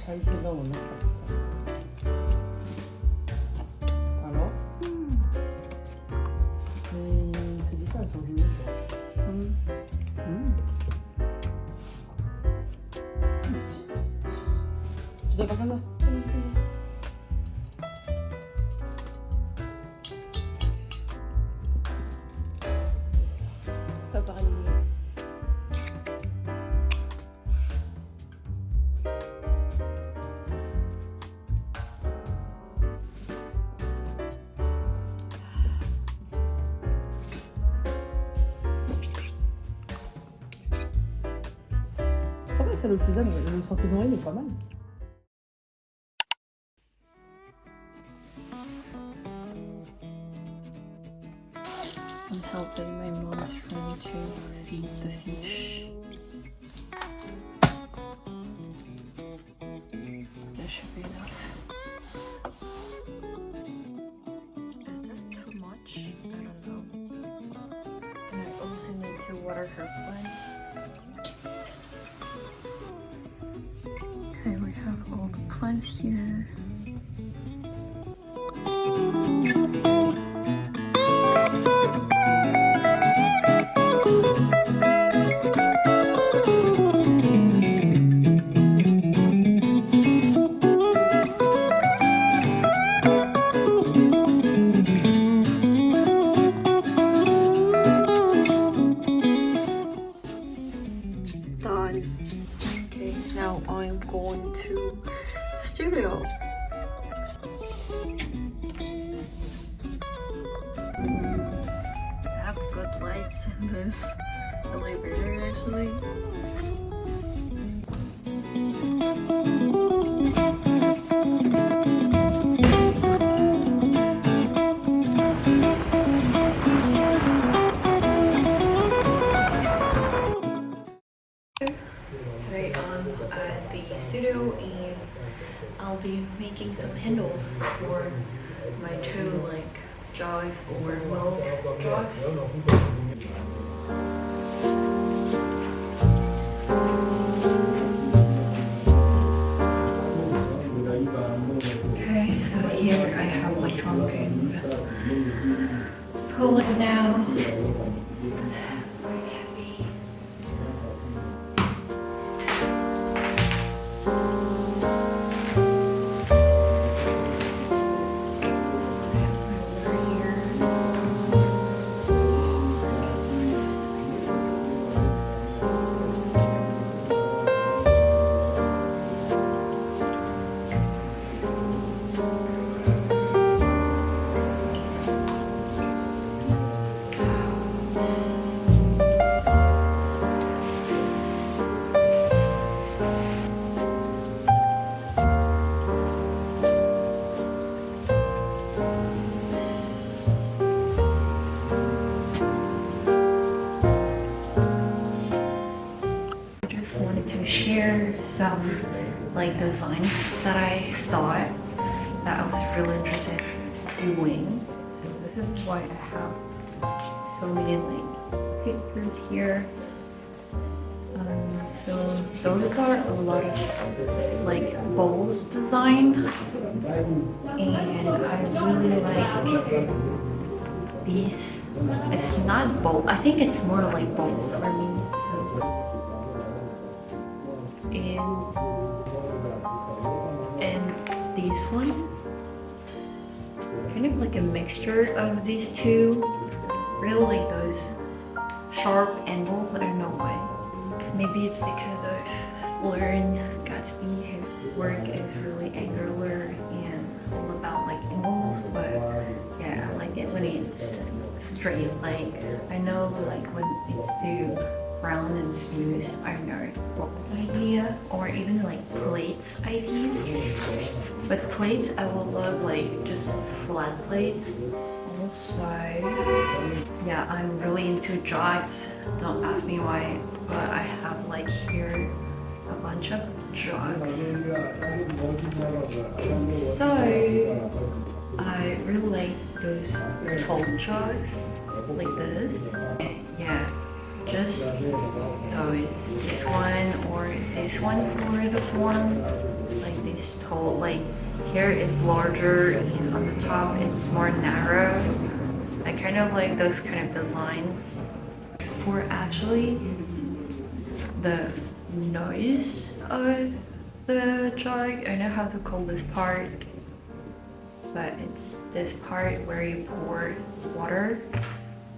chai thé dans mon autre. Alors Et ces dessins, elles sont jolies. Tu dois pas faire ça. C'est pas pareil. Ça va, celle au sésame, le champignon il est pas mal. I'm helping my mom's friend to feed the fish. That should be enough. Is this too much? I don't know. And I also need to water her plants. Okay, we have all the plants here. Done. Okay, now I'm going to the studio. I have good lights in this elevator actually. Today I'm at the studio and I'll be making some handles for my two like jogs or milk jogs. Okay, so here I have my trunk and pull it now. It's very heavy. Wanted to share some like designs that I thought that I was really interested in doing. So this is why I have so many like pictures here. So those are a lot of like bowls design, and I really like these. It's not bowl. I think it's more like bowls for me. So. And this one, kind of like a mixture of these two. Really like those sharp angles, I don't know why. Maybe it's because of Lauren Gatsby. His work is really angular and all about like angles, but yeah, I like it when it's straight. Like I know like when it's too round and smooth, I don't know what idea, or even like plates ideas. But plates, I would love like just flat plates. Also, yeah, I'm really into jogs. Don't ask me why, but I have like here a bunch of jogs. So I really like those tall jogs like this. Yeah. Just those, this one or this one for the form, like is tall. Like here it's larger and on the top it's more narrow. I kind of like those kind of designs. For actually the nose of the jug, I know how to call this part, but it's this part where you pour water.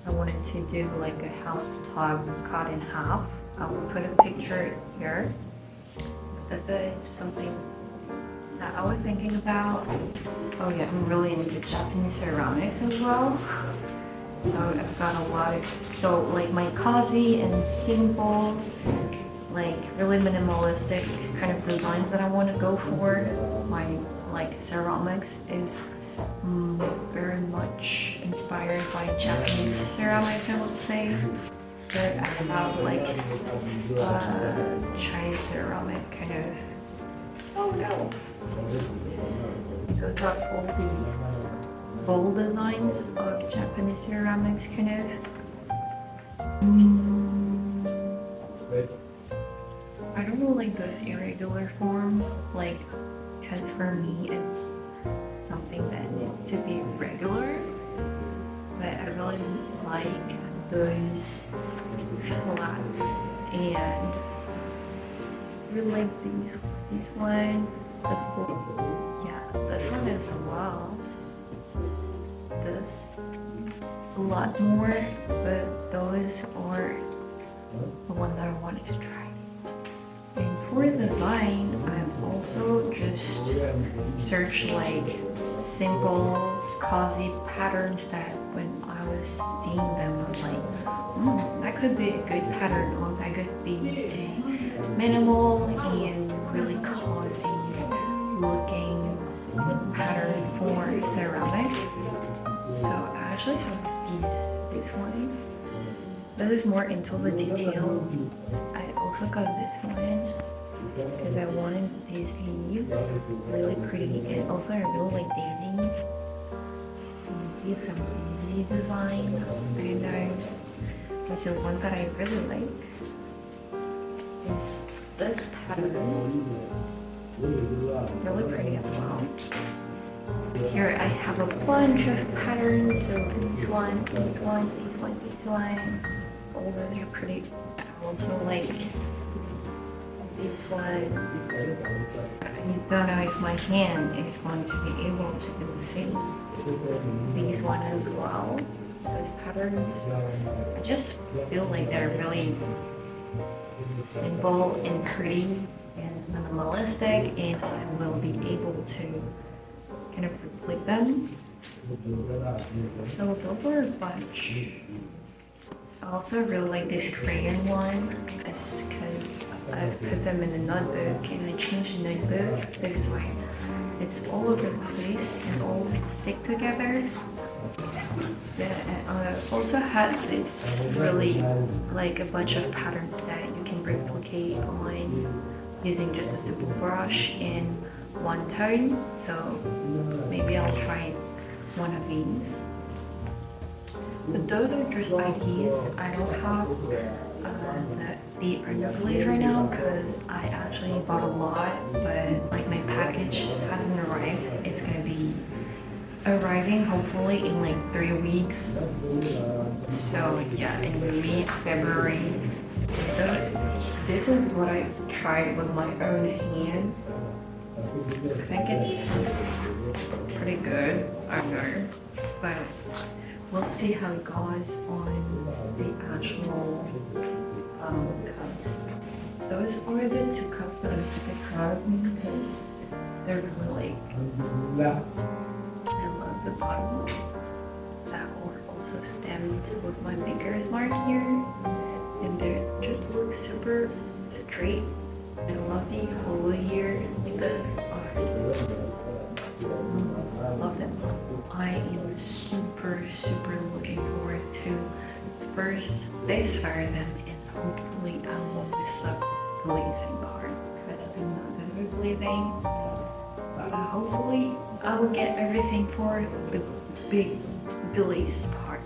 I wanted to do like a half tub cut in half. I will put a picture here. That's something that I was thinking about. Oh yeah, I'm really into Japanese ceramics as well. So I've got a lot of, so like my cozy and simple, like really minimalistic kind of designs that I want to go for. My like ceramics is very much inspired by Japanese ceramics, I would say. But I have like Chinese ceramic kind of, oh no. So got all the bold designs of Japanese ceramics kind of. I don't know, like those irregular forms, like, because for me it's something that needs to be regular, but I really like those flats, and I really like this one, yeah, this one as well, this a lot more, but those are the one that I wanted to try. And for design, I've also just searched like simple, cozy patterns that when I was seeing them, I was like, that could be a good pattern, or that could be a minimal and really cozy looking pattern for ceramics. So I actually have this one. This is more into the detail. I also got this one because I wanted these leaves, really pretty, and also I really like daisy. Give some daisy design, very nice. Which is one that I really like. Is this pattern, really pretty as well. Here I have a bunch of patterns, so this one, this one, this one, this one. All those are pretty. I also like this one. I don't know if my hand is going to be able to do the same. These one as well. Those patterns. I just feel like they're really simple and pretty and minimalistic, and I will be able to kind of replete them. So those are a bunch. I also really like this crayon one because I put them in a notebook and I changed the notebook. This is why it's all over the place and all stick together. Yeah, and I also had this really like a bunch of patterns that you can replicate on using just a simple brush in one tone. So maybe I'll try one of these. But those are just ideas. I don't have the underglaze right now because I actually bought a lot, but like my package hasn't arrived. It's gonna be arriving hopefully in like 3 weeks. So yeah, in mid-February. This is what I tried with my own hand. I think it's pretty good, I know, but we'll see how it goes on the actual cups. Those are the 2 cups that I'm super proud of because they're really like, I love the bottoms that are also stamped with my fingers mark here, and they just look super straight. I love the hole here, like the I love them. I am super looking forward to first this fire them, and hopefully I will miss the glazing part because I'm not good with glazing. Hopefully I will get everything for the big glaze part.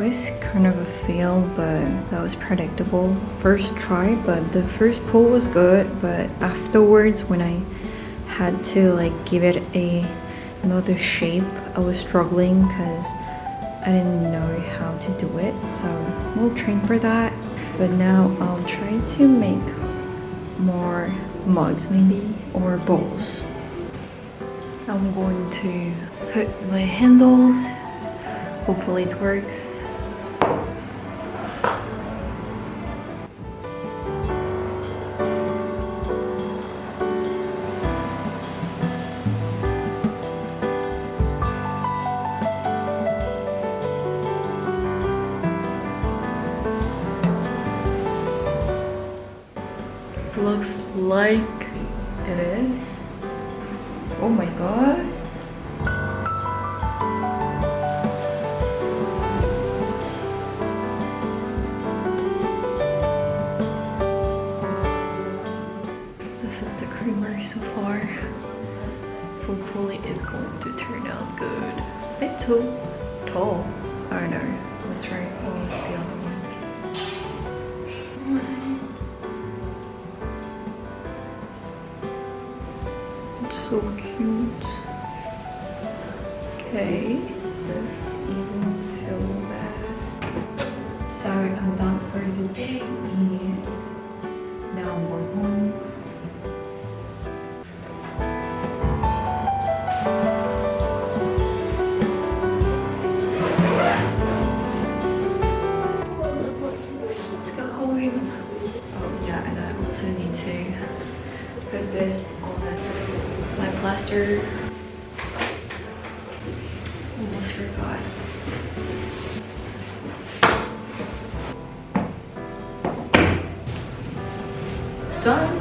was kind of a fail, but that was predictable. First try, but the first pull was good, but afterwards when I had to like give it another shape, I was struggling because I didn't know how to do it, so we'll train for that. But now I'll try to make more mugs maybe, or bowls. I'm going to put my handles. Hopefully it works. Looks like it is. Oh my god. This is the creamery so far. Hopefully it's going to turn out good. A bit too tall. I don't know. Let's try all the other one. So cute. Okay, this isn't so bad. So I'm done for the day and now I'm going home. Let's go home. Oh yeah, and I also need to put this on my plaster. Almost forgot. Done.